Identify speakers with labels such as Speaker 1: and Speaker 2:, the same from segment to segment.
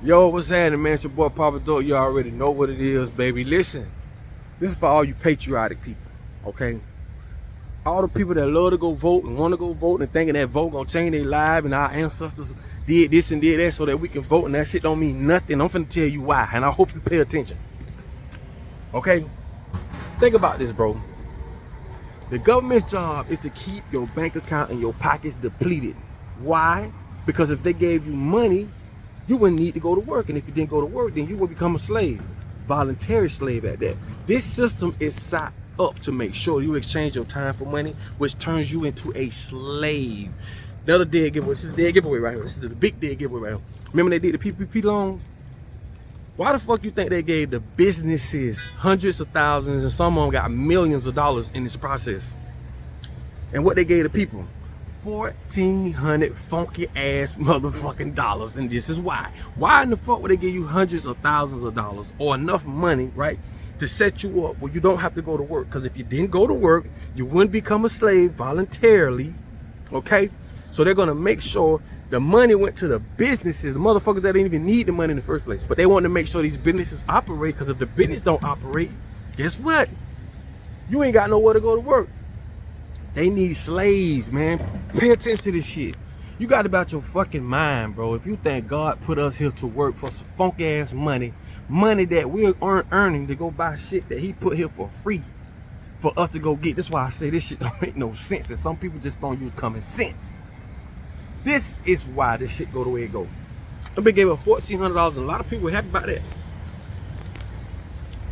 Speaker 1: Yo, what's happening, man? It's your boy Papa Dog. You already know what it is, baby. Listen, this is for all you patriotic people, okay? All the people that love to go vote and want to go vote and thinking that vote gonna change their life and our ancestors did this and did that so that we can vote and that shit don't mean nothing. I'm finna tell you why, and I hope you pay attention, okay? Think about this, bro. The government's job is to keep your bank account and your pockets depleted. Why? Because if they gave you money, you wouldn't need to go to work. And if you didn't go to work, then you would become a slave. Voluntary slave at that. This system is set up to make sure you exchange your time for money, which turns you into a slave. The other dead giveaway, this is the dead giveaway right here. This is the big dead giveaway right here. Remember they did the PPP loans? Why the fuck you think they gave the businesses hundreds of thousands and some of them got millions of dollars in this process? And what they gave the people? 1,400 funky ass motherfucking dollars. And this is why. Why in the fuck would they give you hundreds of thousands of dollars or enough money, right, to set you up where you don't have to go to work? Because if you didn't go to work, you wouldn't become a slave voluntarily, okay? So they're gonna make sure the money went to the businesses, the motherfuckers that didn't even need the money in the first place. But they want to make sure these businesses operate, because if the business don't operate, guess what? You ain't got nowhere to go to work. They need slaves, man. Pay attention to this shit. You got about your fucking mind, bro. If you think God put us here to work for some funky ass money that we're earning to go buy shit that he put here for free for us to go get. That's why I say this shit don't make no sense. And some people just don't use common sense. This is why this shit go the way it go. I been gave up $1,400 and a lot of people were happy about that.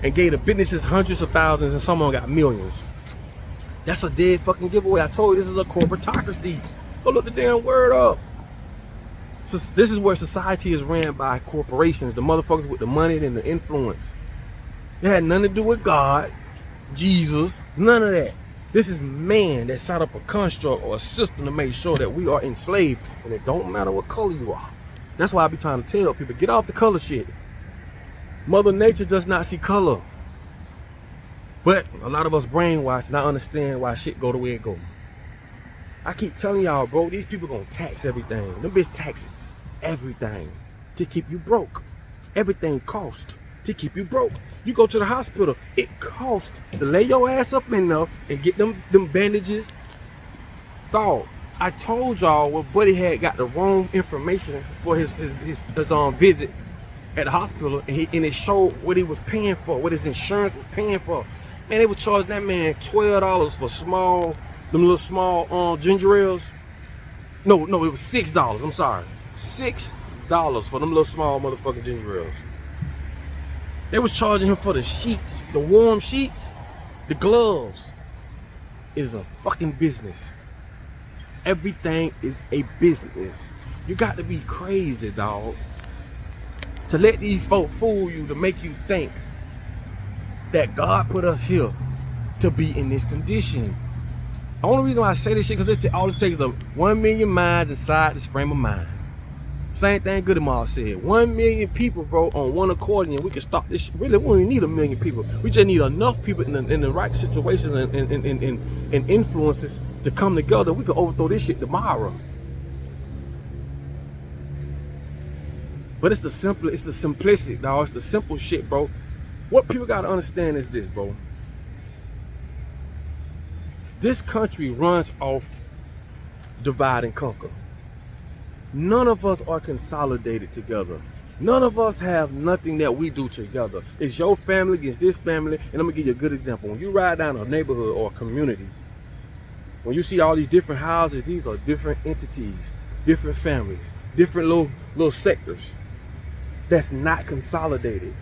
Speaker 1: And gave the businesses hundreds of thousands and some of them got millions. That's a dead fucking giveaway. I told you this is a corporatocracy. Go look the damn word up. So this is where society is ran by corporations, the motherfuckers with the money and the influence. It had nothing to do with God, Jesus, none of that. This is man that set up a construct or a system to make sure that we are enslaved, and it don't matter what color you are. That's why I be trying to tell people, get off the color shit. Mother Nature does not see color. But a lot of us brainwashed and I understand why shit go the way it go. I keep telling y'all, bro, these people gonna tax everything. Them bitch taxing everything to keep you broke. Everything costs to keep you broke. You go to the hospital, it costs to lay your ass up in there and get them bandages. Dog, I told y'all what Buddy had got the wrong information for his visit at the hospital, and it showed what he was paying for, what his insurance was paying for. Man, they were charging that man $12 for them little small ginger ales. No, it was $6. I'm sorry, $6 for them little small motherfucking ginger ales. They was charging him for the sheets, the warm sheets, the gloves. It is a fucking business. Everything is a business. You got to be crazy, dog, to let these folk fool you, to make you think that God put us here to be in this condition. The only reason why I say this shit, because all it takes is 1 million minds inside this frame of mind. Same thing Goodemar said. 1 million people, bro, on one accordion, we can stop this shit. Really, we don't even need 1 million people. We just need enough people in the right situations and influences to come together. We can overthrow this shit tomorrow. But it's the simplicity, dog. It's the simple shit, bro. What people gotta understand is this, bro. This country runs off divide and conquer. None of us are consolidated together. None of us have nothing that we do together. It's your family against this family. And I'm gonna give you a good example. When you ride down a neighborhood or a community, when you see all these different houses, these are different entities, different families, different little sectors that's not consolidated.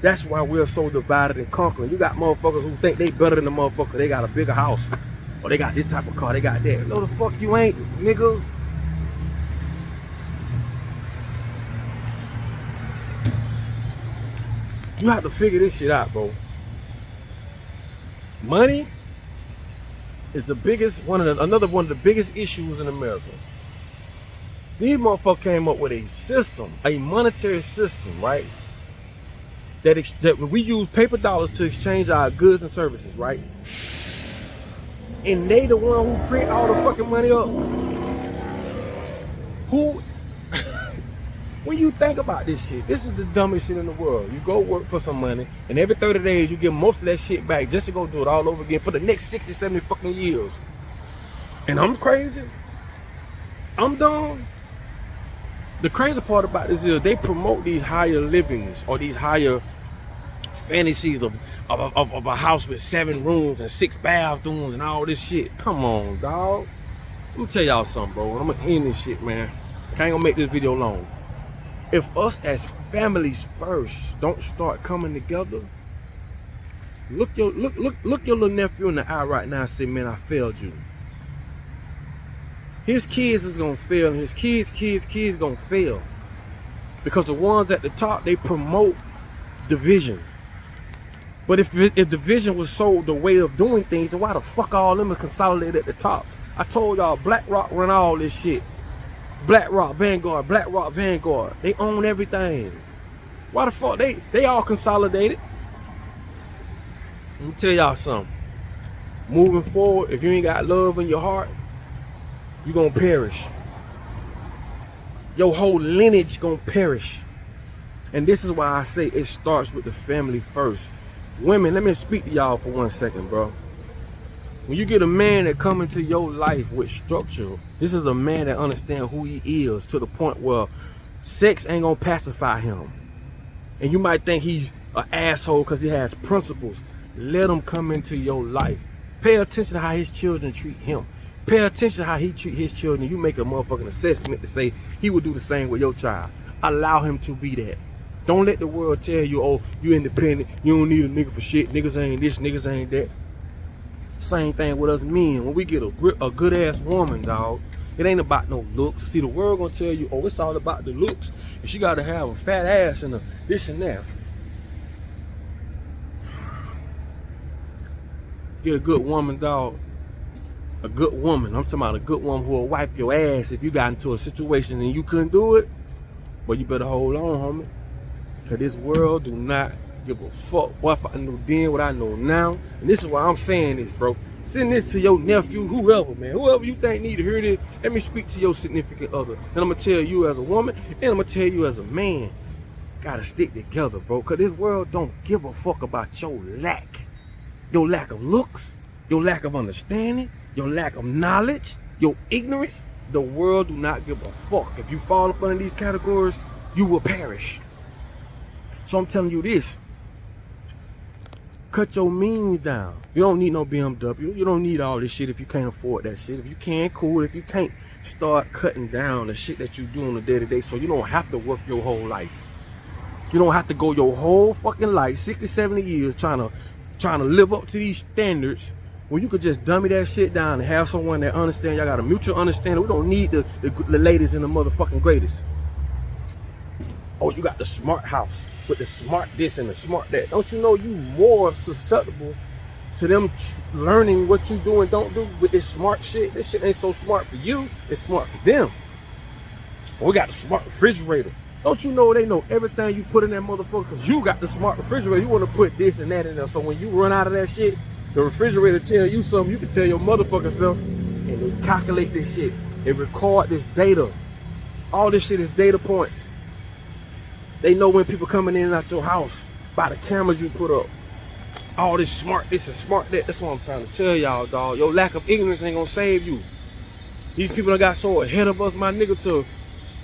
Speaker 1: That's why we're so divided and conquering. You got motherfuckers who think they better than the motherfucker. They got a bigger house, or they got this type of car, they got that. No, the fuck you ain't, nigga. You have to figure this shit out, bro. Money is another one of the biggest issues in America. These motherfuckers came up with a system, a monetary system, right? That we use paper dollars to exchange our goods and services, right? And they the one who print all the fucking money up. Who When you think about this shit, this is the dumbest shit in the world. You go work for some money, and every 30 days you get most of that shit back just to go do it all over again for the next 60, 70 fucking years. And I'm crazy. I'm dumb. The crazy part about this is they promote these higher livings or these higher fantasies of a house with 7 rooms and 6 bathrooms and all this shit. Come on, dog. Let me tell y'all something, bro. And I'm gonna end this shit, man. I ain't gonna make this video long. If us as families first don't start coming together, look your little nephew in the eye right now and say, man, I failed you. His kids is gonna fail, and his kids gonna fail. Because the ones at the top, they promote division. But if division was sold the way of doing things, then why the fuck all them are consolidated at the top? I told y'all BlackRock run all this shit. BlackRock, Vanguard, BlackRock, Vanguard. They own everything. Why the fuck they all consolidated? Let me tell y'all something. Moving forward, if you ain't got love in your heart, you're gonna perish. Your whole lineage gonna perish. And this is why I say it starts with the family first. Women, let me speak to y'all for 1 second, bro. When you get a man that come into your life with structure, this is a man that understands who he is to the point where sex ain't gonna pacify him. And you might think he's an asshole because he has principles. Let him come into your life. Pay attention to how his children treat him. Pay attention to how he treat his children. You make a motherfucking assessment to say he would do the same with your child. Allow him to be that. Don't let the world tell you, oh, you independent, you don't need a nigga for shit, niggas ain't this, niggas ain't that. Same thing with us men. When we get a good ass woman, dog, it ain't about no looks. See, the world gonna tell you, oh, it's all about the looks, and she gotta have a fat ass and a this and that. Get a good woman, dog. A good woman. I'm talking about a good woman who will wipe your ass if you got into a situation and you couldn't do it. But you better hold on, homie. Cause this world do not give a fuck. What if I knew then what I know now? And this is why I'm saying this, bro. Send this to your nephew, whoever, man. Whoever you think need to hear this, let me speak to your significant other. And I'm gonna tell you as a woman, and I'm gonna tell you as a man, gotta stick together, bro. Cause this world don't give a fuck about your lack. Your lack of looks, your lack of understanding, your lack of knowledge, your ignorance. The world do not give a fuck. If you fall up under these categories, you will perish. So I'm telling you this. Cut your means down. You don't need no BMW. You don't need all this shit if you can't afford that shit. If you can, cool. If you can't, start cutting down the shit that you do on a day-to-day so you don't have to work your whole life. You don't have to go your whole fucking life, 60, 70 years, trying to live up to these standards when you could just dummy that shit down and have someone that understands. Y'all got a mutual understanding. We don't need the latest and the motherfucking greatest. Oh, you got the smart house with the smart this and the smart that. Don't you know you more susceptible to them learning what you do and don't do with this smart shit? This shit ain't so smart for you. It's smart for them. We got the smart refrigerator. Don't you know they know everything you put in that motherfucker? Because you got the smart refrigerator. You want to put this and that in there. So when you run out of that shit, the refrigerator tell you something, you can tell your motherfucking self. And they calculate this shit. They record this data. All this shit is data points. They know when people coming in and out your house by the cameras you put up. All this smart this and smart that. That's what I'm trying to tell y'all, dog. Your lack of ignorance ain't gonna save you. These people that got so ahead of us, my nigga, to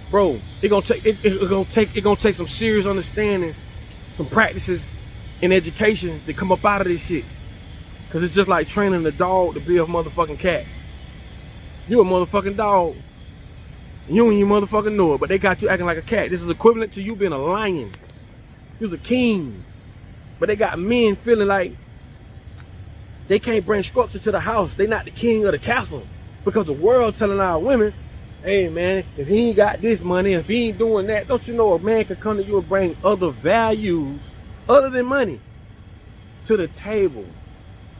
Speaker 1: bro, it gonna take some serious understanding, some practices in education to come up out of this shit. Cause it's just like training a dog to be a motherfucking cat. You a motherfucking dog. You and you motherfucking know it, but they got you acting like a cat. This is equivalent to you being a lion. You was a king. But they got men feeling like they can't bring structure to the house. They not the king of the castle. Because the world telling our women, hey man, if he ain't got this money, if he ain't doing that, don't you know a man can come to you and bring other values other than money to the table,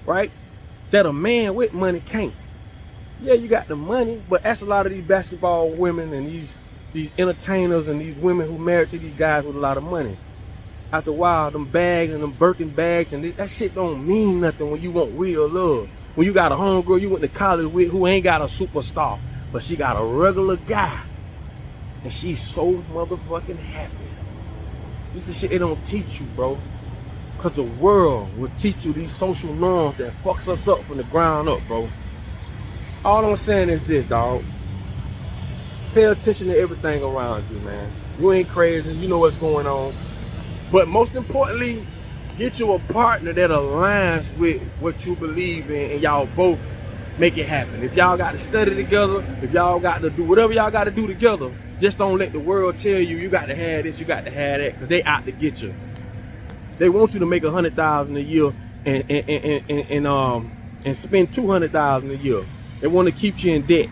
Speaker 1: right? That a man with money can't. Yeah, you got the money, but that's a lot of these basketball women and these entertainers and these women who married to these guys with a lot of money. After a while, them bags and them Birkin bags and that shit don't mean nothing when you want real love. When you got a homegirl you went to college with who ain't got a superstar, but she got a regular guy And she's so motherfucking happy. This is shit they don't teach you, bro. Cause the world will teach you these social norms that fucks us up from the ground up, bro. All I'm saying is this, dog. Pay attention to everything around you, man. You ain't crazy, you know what's going on. But most importantly, get you a partner that aligns with what you believe in, and y'all both make it happen. If y'all got to study together, if y'all got to do whatever y'all got to do together, just don't let the world tell you you got to have this, you got to have that, because they out to get you. They want you to make $100,000 a year and spend $200,000 a year. They want to keep you in debt,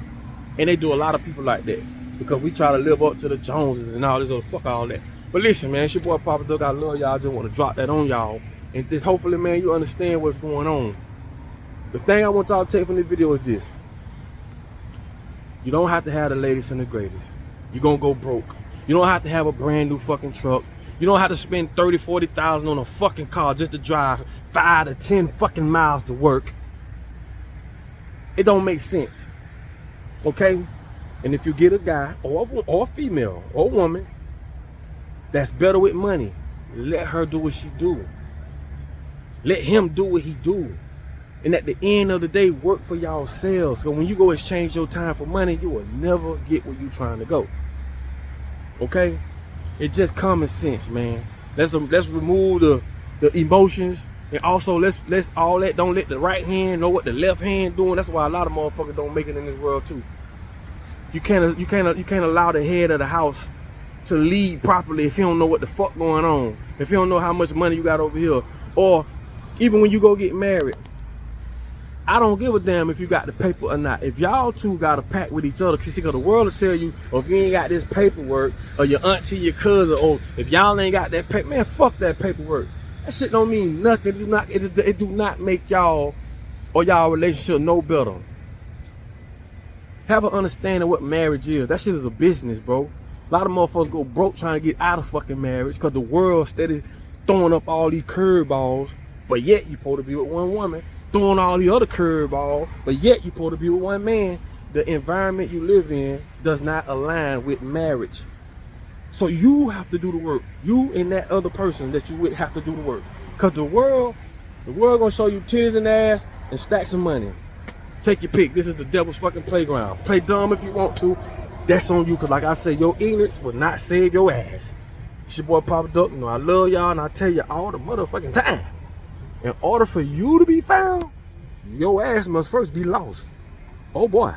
Speaker 1: and they do a lot of people like that because we try to live up to the Joneses and all this other fuck all that. But listen, man, it's your boy Papa Duck. I love y'all. I just want to drop that on y'all, and this hopefully, man, you understand what's going on. The thing I want y'all to take from this video is this: you don't have to have the latest and the greatest. You're gonna go broke. You don't have to have a brand new fucking truck. You don't have to spend $30,000-$40,000 on a fucking car just to drive 5 to 10 fucking miles to work. It don't make sense, okay? And if you get a guy or a female or a woman that's better with money, let her do what she do. Let him do what he do. And at the end of the day, work for yourselves. So when you go exchange your time for money, you will never get where you're trying to go. Okay? It's just common sense, man. Let's remove the emotions, and also let's don't let the right hand know what the left hand doing. That's why a lot of motherfuckers don't make it in this world too. You can't allow the head of the house to lead properly if you don't know what the fuck going on. If you don't know how much money you got over here, or even when you go get married. I don't give a damn if you got the paper or not. If y'all two got a pact with each other, because the world will tell you, or if you ain't got this paperwork, or your auntie, your cousin, or if y'all ain't got that paper, man, fuck that paperwork. That shit don't mean nothing. It do not make y'all or y'all relationship no better. Have an understanding of what marriage is. That shit is a business, bro. A lot of motherfuckers go broke trying to get out of fucking marriage because the world steady throwing up all these curveballs, but yet you supposed to be with one woman. Throwing all the other curveballs, but yet you're supposed to be with one man. The environment you live in does not align with marriage. So you have to do the work. You and that other person that you with have to do the work. Because the world gonna show you titties and ass and stacks of money. Take your pick. This is the devil's fucking playground. Play dumb if you want to. That's on you, because like I said, your ignorance will not save your ass. It's your boy Papa Duck. You know I love y'all, and I tell you all the motherfucking time. In order for you to be found, your ass must first be lost. Oh boy.